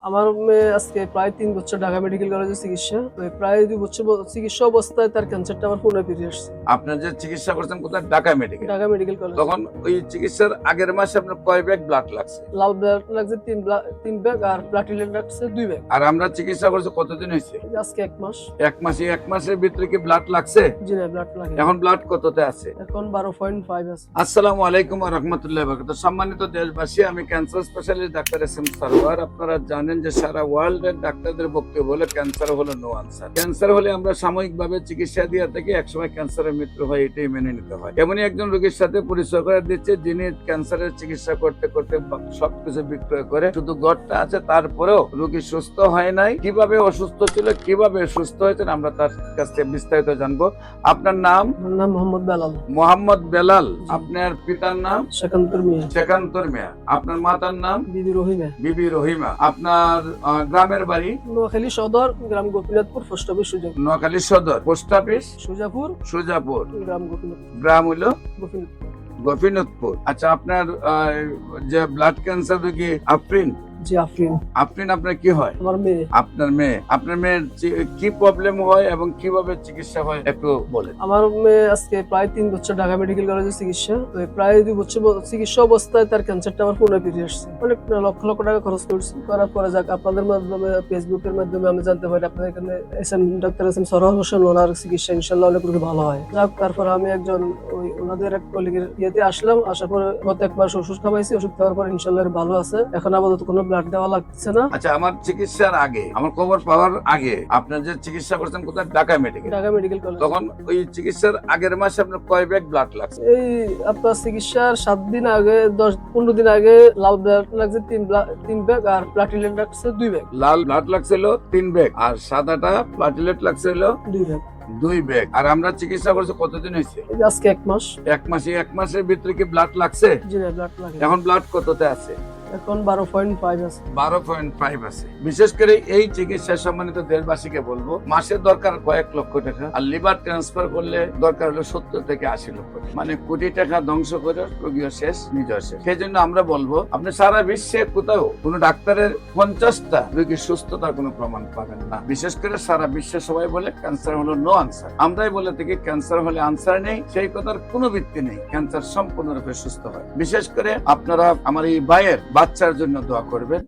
আমার মেয়ে আজকে প্রায় 3 বছর ঢাকা মেডিকেল কলেজে চিকিৎসা। তো প্রায় 2 বছর চিকিৎসা অবস্থায় তার ক্যান্সারটা আমার পুনরায় ফিরে আসছে। আপনার যে চিকিৎসা করছেন কোথায়? Dhaka medical. Dhaka medical college. তখন ওই চিকিৎসার আগের মাসে আপনার কয় ব্যাগ ব্লাড লাগছে? লাল ব্লাড লাগছে 3 ব্যাগ আর প্লাটিলেট লাগছে 2 ব্যাগ। আর আমরা চিকিৎসা করছি কতদিন হয়েছে? আজকে 1 মাস। এক মাসের ভিতরে কি ব্লাড লাগছে? জি না, ব্লাড লাগে। এখন ব্লাড কততে আছে? এখন 12.5 আছে। আসসালামু আলাইকুম ওয়া রাহমাতুল্লাহি ওয়া বারাকাতুহু। সম্মানিত দেশবাসী, আমি cancer specialist doctor S M Sarwar. আপনারা জানেন যে সারা ওয়ার্ল্ডের ডাক্তারদের বক্তব্য হলো ক্যান্সার হলো নো আনসার। ক্যান্সার হলে আমরা সাময়িকভাবে চিকিৎসা দিয়ে থাকি, একসময় ক্যান্সারের মৃত্যু হয়, এটাই মেনে নিতে হয়। এমনই একজন রোগীর সাথে পরিচয় করে দিচ্ছে যিনি ক্যান্সারের চিকিৎসা করতে করতে সবকিছু বিক্রয় করে, শুধু গড়টা আছে, তারপরেও রোগী সুস্থ হয় নাই। কিভাবে অসুস্থ ছিল, কিভাবে সুস্থ হয়েছেন, আমরা তার কাছ থেকে বিস্তারিত জানবো। আপনার নাম? আমার নাম মোহাম্মদ বেলাল। মোহাম্মদ বেলাল। আপনার পিতার নাম? সেকান্তর মিয়া। সেকান্তর মিয়া। আপনার মাতার নাম? বিবি রহিমা। বিবি রহিমা। আপনার গ্রামের বাড়ি? নোয়াখালী সদর, গ্রাম গোপীনাথপুর, পোস্ট অফিস সুজাপুর। নোয়াখালী সদর, পোস্ট অফিস সুজাপুর, সুজাপুর, গ্রাম গোপীনাথপুর। গ্রাম হলো গোপীনাথপুর। গোপীনাথপুর। আচ্ছা, আপনার যে ব্লাড ক্যান্সার রোগী আফরিন, জি আফরিন। আফরিন আপনার কি হয়? আমার মেয়ে। আপনার মেয়ের কি প্রবলেম হয় এবং কিভাবে চিকিৎসা হয় একটু বলেন। আমার মেয়ে আজকে প্রায় 3 বছর ঢাকা মেডিকেল কলেজে চিকিৎসা। তো প্রায় 2 বছর চিকিৎসা অবস্থায় তার ক্যান্সারটা আমার পুনরায় ফিরে আসছে। অনেক লক্ষ লক্ষ টাকা খরচ করছি। করার পরে যাক আপনাদের মাধ্যমে, ফেসবুকের মাধ্যমে আমি জানতে পারি আপনাদের এখানে doctor S M Sarwar Hossain, ওনার চিকিৎসা ইনশাল্লাহ অনেক রোগী ভালো হয়। যাক, তারপর আমি একজন ওনাদের এক কলিগের ইয়েতে আসলাম। আসার পরে গত 1 মাস ওষুধ খাওয়াইছি। ওষুধ খাওয়ার পর ইনশাল্লাহ ভালো আছে। এখন আপাতত কোনো ব্লাড দেওয়া লাগছে না। আচ্ছা, আমার চিকিৎসার আগে, আমার খবর পাওয়ার আগে আপনার যে চিকিৎসা করছেন কোথায়? Dhaka medical. Dhaka medical college. তখন ওই চিকিৎসার আগের মাসে আপনার কয় ব্যাগ ব্লাড লাগছে? এই আপনার চিকিৎসার 7 দিন আগে, 10-15 দিন আগে লাল ব্লাড লাগছে 3 ব্যাগ আর প্লাটিলেট লাগছে 2 ব্যাগ। লাল ব্লাড লাগছিল 3 ব্যাগ আর সাদাটা প্লাটিলেট লাগছিল 2 ব্যাগ। 2 ব্যাগ। আর আমরা চিকিৎসা করছি কতদিন হয়েছে? আজকে 1 মাস। এক মাসের ভিতরে কি ব্লাড লাগছে? জি না, ব্লাড লাগে। এখন ব্লাড কততে আছে? এখন 12.5 আছে। 12.5 আছে। বিশেষ করে এই চিকিৎসা সম্মানিত দেশবাসীকে বলবো, মাসে দরকার কয়েক লক্ষ টাকা, আর লিভার ট্রান্সফার করলে দরকার হলো 70 থেকে 80 লক্ষ টাকা। মানে কোটি টাকা ধ্বংস করে রোগীও শেষ, নিজেও শেষ। সেই জন্য আমরা বলবো, আপনি সারা বিশ্বে কোথাও কোন ডাক্তারের 50টা রোগীর সুস্থতার কোনো প্রমাণ পাবেন না। বিশেষ করে সারা বিশ্বে সবাই বলে ক্যান্সার হলো নো আনসার। আমরাই বলে থাকি ক্যান্সার হলে আনসার নেই, সেই কথার কোনো ভিত্তি নেই। ক্যান্সার সম্পূর্ণরূপে সুস্থ হয়। বিশেষ করে আপনারা আমার এই ভাইয়ের বাচ্চার জন্য দোয়া করবেন।